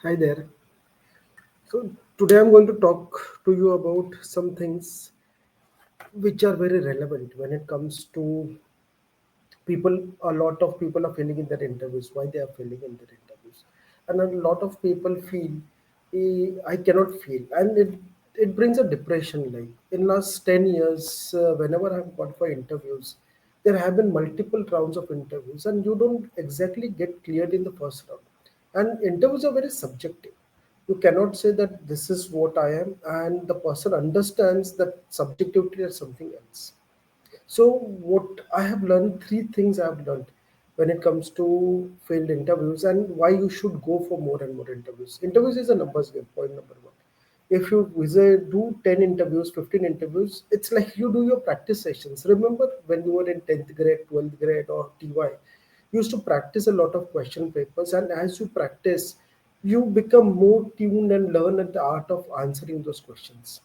Hi there. So today I'm going to talk to you about some things which are very relevant when it comes to people. A lot of people are failing in their interviews. Why they are failing in their interviews, and a lot of people feel I cannot fail, and it brings a depression. Like in last 10 years, whenever I've gone for interviews, there have been multiple rounds of interviews, and you don't exactly get cleared in the first round. And interviews are very subjective. You cannot say that this is what I am, and the person understands that subjectivity is something else. So what I have learned, three things I have learned when it comes to failed interviews and why you should go for more and more interviews. Interviews is a numbers game, point number one. If you do 10 interviews, 15 interviews, it's like you do your practice sessions. Remember when you were in 10th grade, 12th grade or TY, you used to practice a lot of question papers, and as you practice, you become more tuned and learn at the art of answering those questions.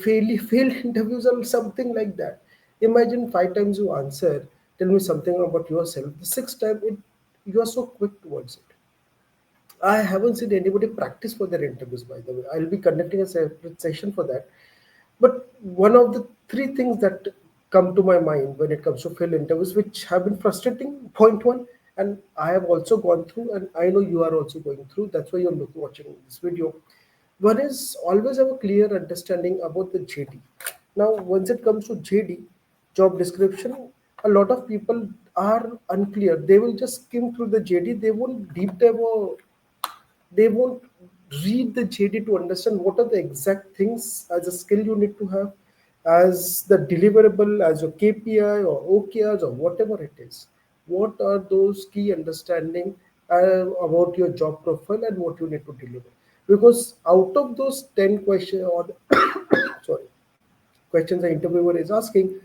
Failed interviews or something like that. Imagine 5 times you answer, tell me something about yourself. The sixth time, you are so quick towards it. I haven't seen anybody practice for their interviews, by the way. I'll be conducting a separate session for that. But one of the three things that come to my mind when it comes to failed interviews, which have been frustrating, point one, and I have also gone through, and I know you are also going through. That's why you're watching this video. One is always have a clear understanding about the JD. Now, once it comes to JD, job description, a lot of people are unclear. They will just skim through the JD. They won't deep dive or they won't read the JD to understand what are the exact things as a skill you need to have, as the deliverable, as your KPI or OKRs or whatever it is. What are those key understanding about your job profile and what you need to deliver? Because out of those 10 questions or sorry questions the interviewer is asking,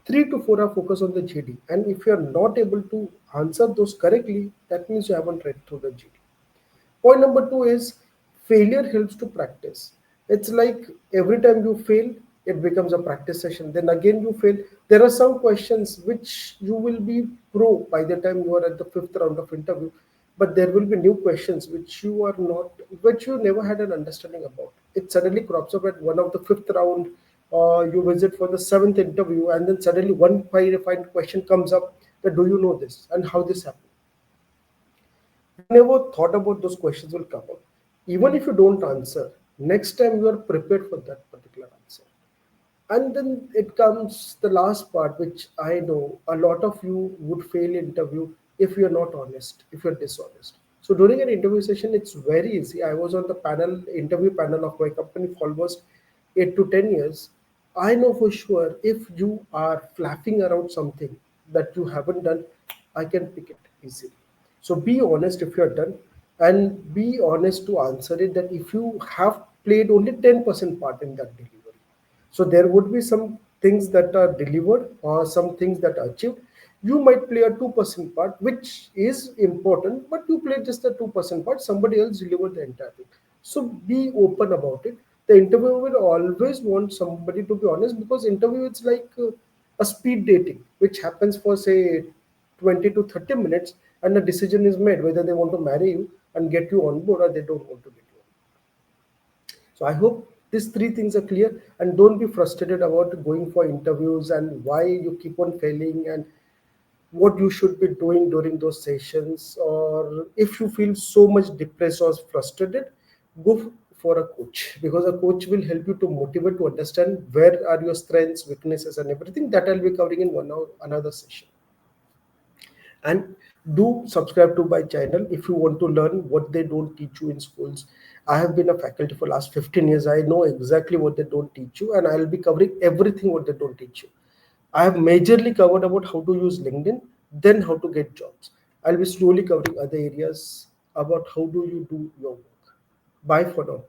3 to 4 are focused on the JD. And if you are not able to answer those correctly, that means you haven't read through the JD. Point number two is failure helps to practice. It's like every time you fail, it becomes a practice session. Then again you fail. There are some questions which you will be pro by the time you are at the fifth round of interview, but there will be new questions which you are not, which you never had an understanding about. It suddenly crops up at one of the fifth round. You visit for the seventh interview, and then suddenly one fine question comes up that do you know this and how this happened. You never thought about those questions will come up. Even if you don't answer, next time you are prepared for that particular answer. And then it comes the last part, which I know a lot of you would fail interview if you're not honest, if you're dishonest. So during an interview session, it's very easy. I was on the interview panel of my company for almost 8 to 10 years. I know for sure if you are flapping around something that you haven't done, I can pick it easily. So be honest if you're done, and be honest to answer it that if you have played only 10% part in that delivery. So there would be some things that are delivered or some things that are achieved. You might play a 2% part, which is important, but you play just the 2% part. Somebody else delivered the entire thing. So be open about it. The interviewer will always want somebody to be honest because interview is like a speed dating, which happens for say 20 to 30 minutes, and a decision is made whether they want to marry you and get you on board or they don't want to get you on. So I hope these three things are clear, and don't be frustrated about going for interviews and why you keep on failing and what you should be doing during those sessions. Or if you feel so much depressed or frustrated, go for a coach because a coach will help you to motivate to understand where are your strengths, weaknesses, and everything that I'll be covering in one or another session. And do subscribe to my channel if you want to learn what they don't teach you in schools. I have been a faculty for last 15 years. I know exactly what they don't teach you, and I'll be covering everything what they don't teach you. I have majorly covered about how to use LinkedIn, then how to get jobs. I'll be slowly covering other areas about how do you do your work. Bye for now.